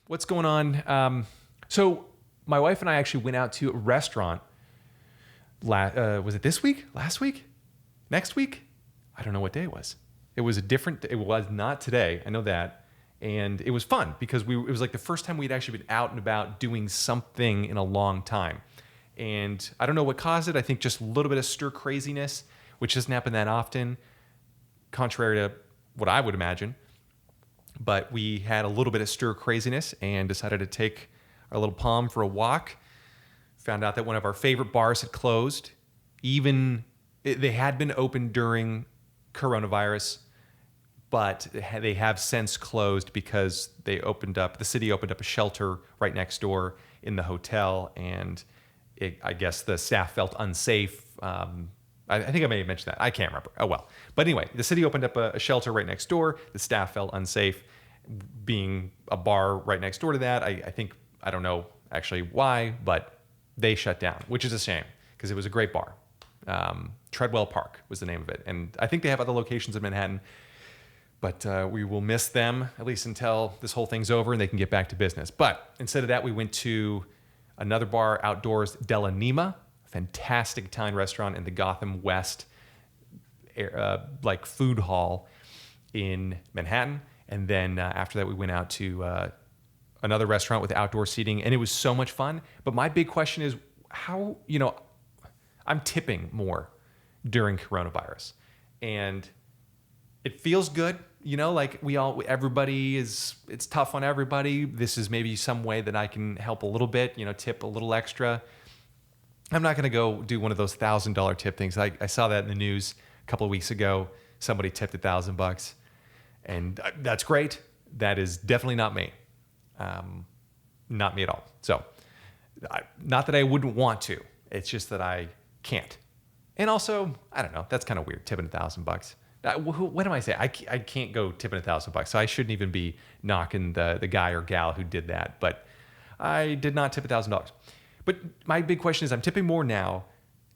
What's going on? So my wife and I actually went out to a restaurant. Was it this week? Last week? Next week? I don't know what day it was. It was not today. I know that. And it was fun because it was like the first time we'd actually been out and about doing something in a long time. And I don't know what caused it. I think just a little bit of stir craziness, which doesn't happen that often, contrary to what I would imagine. But we had a little bit of stir craziness and decided to take our little Palm for a walk. Found out that one of our favorite bars had closed. They had been open during coronavirus, but they have since closed because the city opened up a shelter right next door in the hotel, and I guess the staff felt unsafe. I think I may have mentioned that. I can't remember. Oh, well. But anyway, the city opened up a shelter right next door. The staff felt unsafe being a bar right next door to that. I don't know actually why, but they shut down, which is a shame because it was a great bar. Treadwell Park was the name of it. And I think they have other locations in Manhattan, but we will miss them at least until this whole thing's over and they can get back to business. But instead of that, we went to another bar outdoors, Della Nima, fantastic Italian restaurant in the Gotham West food hall in Manhattan. And then after that, we went out to another restaurant with outdoor seating, and it was so much fun. But my big question is how, I'm tipping more during coronavirus, and it feels good. It's tough on everybody. This is maybe some way that I can help a little bit, tip a little extra. I'm not going to go do one of those $1,000 tip things. I saw that in the news a couple of weeks ago. Somebody tipped $1,000, and that's great. That is definitely not me. Not me at all. So, not that I wouldn't want to. It's just that I can't. And also, I don't know. That's kind of weird, tipping $1,000. What am I saying? I can't go tipping $1,000, so I shouldn't even be knocking the guy or gal who did that. But I did not tip $1,000. But my big question is, I'm tipping more now.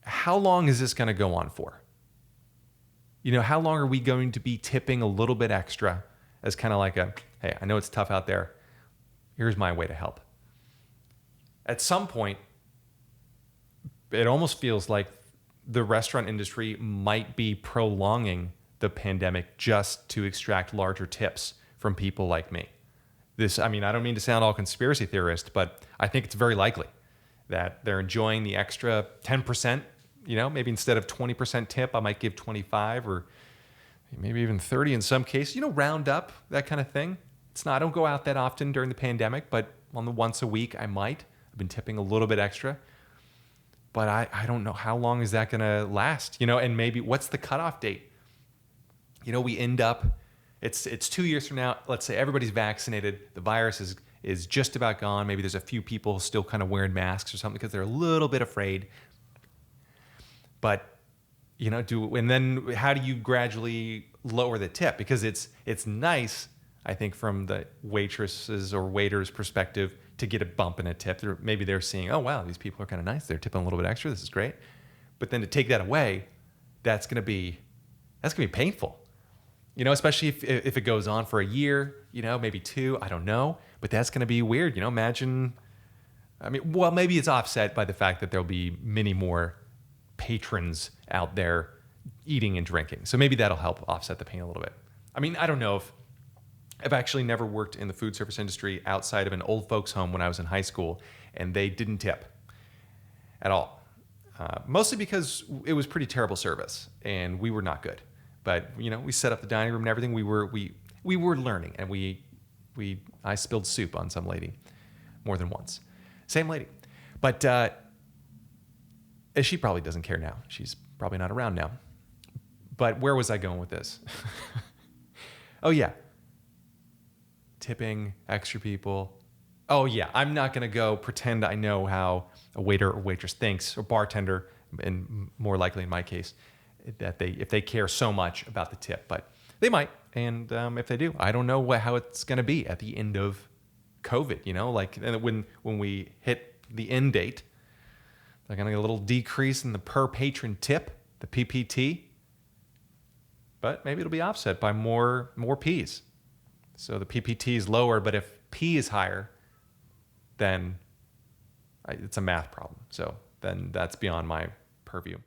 How long is this going to go on for? How long are we going to be tipping a little bit extra as kind of like hey, I know it's tough out there. Here's my way to help. At some point, it almost feels like the restaurant industry might be prolonging the pandemic just to extract larger tips from people like me. I don't mean to sound all conspiracy theorist, but I think it's very likely that they're enjoying the extra 10%, maybe instead of 20% tip, I might give 25 or maybe even 30 in some cases, round up, that kind of thing. I don't go out that often during the pandemic, but on the once a week, I might. I've been tipping a little bit extra, but I don't know how long is that going to last, and maybe what's the cutoff date? We end up, it's 2 years from now, let's say everybody's vaccinated, the virus is just about gone. Maybe there's a few people still kind of wearing masks or something because they're a little bit afraid. But, and then how do you gradually lower the tip? Because it's nice, I think, from the waitresses or waiters' perspective to get a bump in a tip. Maybe they're seeing, oh, wow, these people are kind of nice. They're tipping a little bit extra. This is great. But then to take that away, that's going to be painful. Especially if it goes on for a year, maybe 2, I don't know. But that's going to be weird. Imagine, maybe it's offset by the fact that there'll be many more patrons out there eating and drinking. So maybe that'll help offset the pain a little bit. I don't know if I've actually never worked in the food service industry outside of an old folks home when I was in high school, and they didn't tip at all. Mostly because it was pretty terrible service, and we were not good. But we set up the dining room and everything. We were learning, and I spilled soup on some lady more than once. Same lady, but she probably doesn't care now. She's probably not around now. But where was I going with this? Oh yeah. Tipping extra people. Oh yeah, I'm not going to go pretend I know how a waiter or waitress thinks, or bartender, and more likely in my case, that if they care so much about the tip, but they might. And if they do, I don't know how it's going to be at the end of COVID. When we hit the end date, they're going to get a little decrease in the per patron tip, the PPT, but maybe it'll be offset by more P's. So the PPT is lower, but if P is higher, then it's a math problem. So then that's beyond my purview.